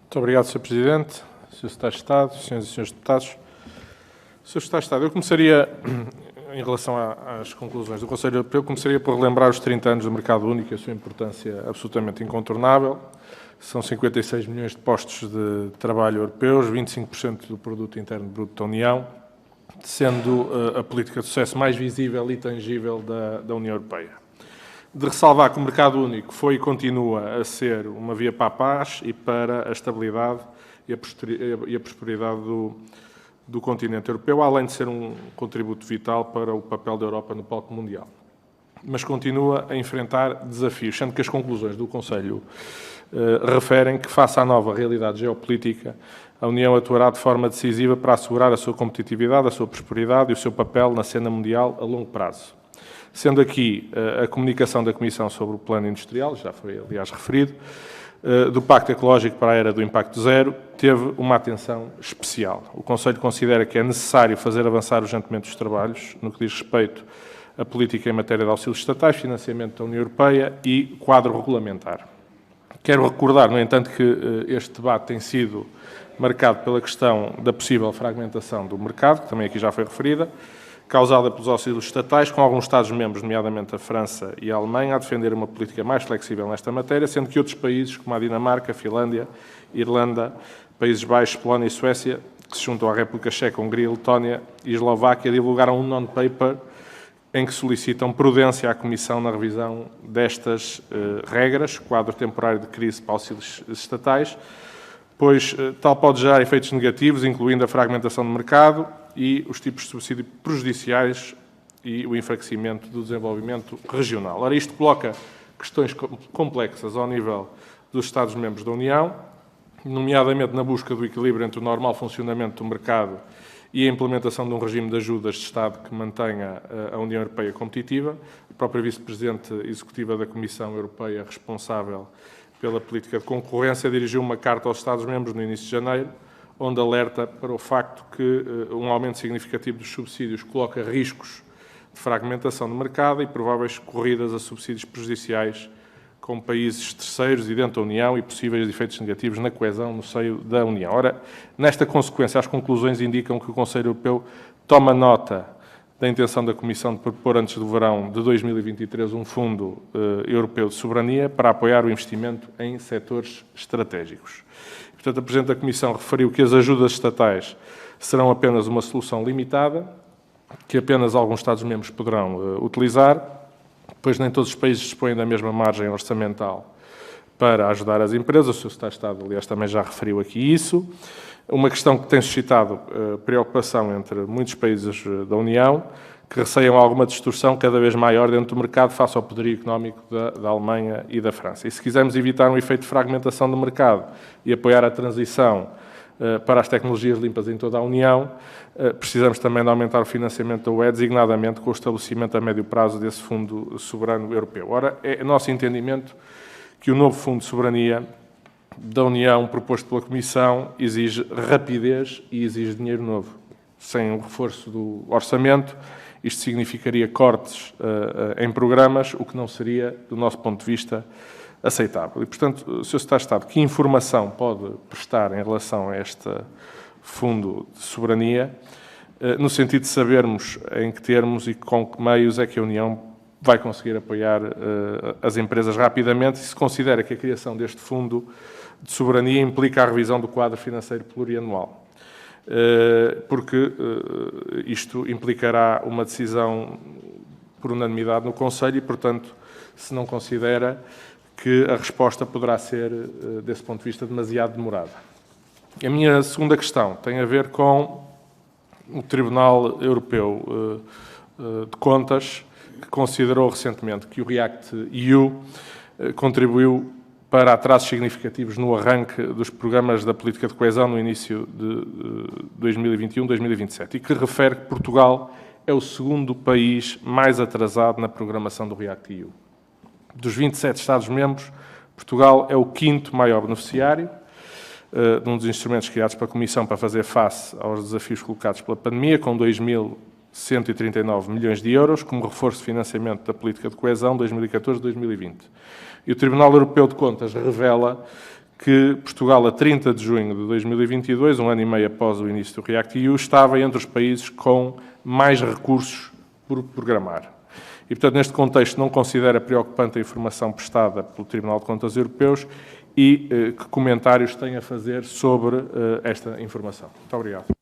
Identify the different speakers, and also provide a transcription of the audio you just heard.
Speaker 1: Muito obrigado, Sr. Presidente, Sr. Secretário de Estado, Sras. e Srs. Deputados. Sr. Secretário de Estado, eu começaria, em relação às conclusões do Conselho Europeu, começaria por relembrar os 30 anos do mercado único e a sua importância absolutamente incontornável. São 56 milhões de postos de trabalho europeus, 25% do produto interno bruto da União, sendo a política de sucesso mais visível e tangível da União Europeia. De ressalvar que o mercado único foi e continua a ser uma via para a paz e para a estabilidade e a prosperidade do continente europeu, além de ser um contributo vital para o papel da Europa no palco mundial. Mas continua a enfrentar desafios, sendo que as conclusões do Conselho referem que, face à nova realidade geopolítica, a União atuará de forma decisiva para assegurar a sua competitividade, a sua prosperidade e o seu papel na cena mundial a longo prazo. Sendo aqui a comunicação da Comissão sobre o Plano Industrial, já foi, aliás, referido, do Pacto Ecológico para a Era do Impacto Zero, teve uma atenção especial. O Conselho considera que é necessário fazer avançar urgentemente os trabalhos no que diz respeito à política em matéria de auxílios estatais, financiamento da União Europeia e quadro regulamentar. Quero recordar, no entanto, que este debate tem sido marcado pela questão da possível fragmentação do mercado, que também aqui já foi referida, causada pelos auxílios estatais, com alguns Estados-membros, nomeadamente a França e a Alemanha, a defender uma política mais flexível nesta matéria, sendo que outros países, como a Dinamarca, a Finlândia, Irlanda, Países Baixos, Polónia e Suécia, que se juntam à República Checa, Hungria, Letónia e Eslováquia, divulgaram um non-paper em que solicitam prudência à Comissão na revisão destas regras, quadro temporário de crise para auxílios estatais, pois tal pode gerar efeitos negativos, incluindo a fragmentação do mercado e os tipos de subsídio prejudiciais e o enfraquecimento do desenvolvimento regional. Ora, isto coloca questões complexas ao nível dos Estados-membros da União, nomeadamente na busca do equilíbrio entre o normal funcionamento do mercado e a implementação de um regime de ajudas de Estado que mantenha a União Europeia competitiva. A própria Vice-Presidente Executiva da Comissão Europeia, responsável pela política de concorrência, dirigiu uma carta aos Estados-membros no início de janeiro, onde alerta para o facto que um aumento significativo dos subsídios coloca riscos de fragmentação do mercado e prováveis corridas a subsídios prejudiciais com países terceiros e dentro da União e possíveis efeitos negativos na coesão no seio da União. Ora, nesta consequência, as conclusões indicam que o Conselho Europeu toma nota da intenção da Comissão de propor, antes do verão de 2023, um Fundo Europeu de Soberania para apoiar o investimento em setores estratégicos. Portanto, a Presidente da Comissão referiu que as ajudas estatais serão apenas uma solução limitada, que apenas alguns Estados-membros poderão utilizar, pois nem todos os países dispõem da mesma margem orçamental para ajudar as empresas. O Sr. Secretário de Estado, aliás, também já referiu aqui isso. Uma questão que tem suscitado preocupação entre muitos países da União, que receiam alguma distorção cada vez maior dentro do mercado face ao poderio económico da Alemanha e da França. E se quisermos evitar um efeito de fragmentação do mercado e apoiar a transição para as tecnologias limpas em toda a União, precisamos também de aumentar o financiamento da UE, designadamente com o estabelecimento a médio prazo desse Fundo Soberano Europeu. Ora, é nosso entendimento que o novo Fundo de Soberania da União, proposto pela Comissão, exige rapidez e exige dinheiro novo. Sem um reforço do orçamento, isto significaria cortes em programas, o que não seria, do nosso ponto de vista, aceitável. E, portanto, Sr. Secretário de Estado, que informação pode prestar em relação a este Fundo de Soberania, no sentido de sabermos em que termos e com que meios é que a União vai conseguir apoiar as empresas rapidamente, e se considera que a criação deste Fundo de Soberania implica a revisão do quadro financeiro plurianual, porque isto implicará uma decisão por unanimidade no Conselho e, portanto, se não considera que a resposta poderá ser, desse ponto de vista, demasiado demorada. A minha segunda questão tem a ver com o Tribunal Europeu de Contas, que considerou recentemente que o REACT-EU contribuiu para atrasos significativos no arranque dos programas da política de coesão no início de 2021-2027 e que refere que Portugal é o segundo país mais atrasado na programação do REACT-EU. Dos 27 Estados-membros, Portugal é o quinto maior beneficiário de um dos instrumentos criados pela Comissão para fazer face aos desafios colocados pela pandemia, com 2.139 milhões de euros, como reforço de financiamento da política de coesão 2014-2020. E o Tribunal Europeu de Contas revela que Portugal, a 30 de junho de 2022, um ano e meio após o início do REACT-EU, estava entre os países com mais recursos por programar. E, portanto, neste contexto, não considera preocupante a informação prestada pelo Tribunal de Contas Europeus e que comentários tem a fazer sobre esta informação. Muito obrigado.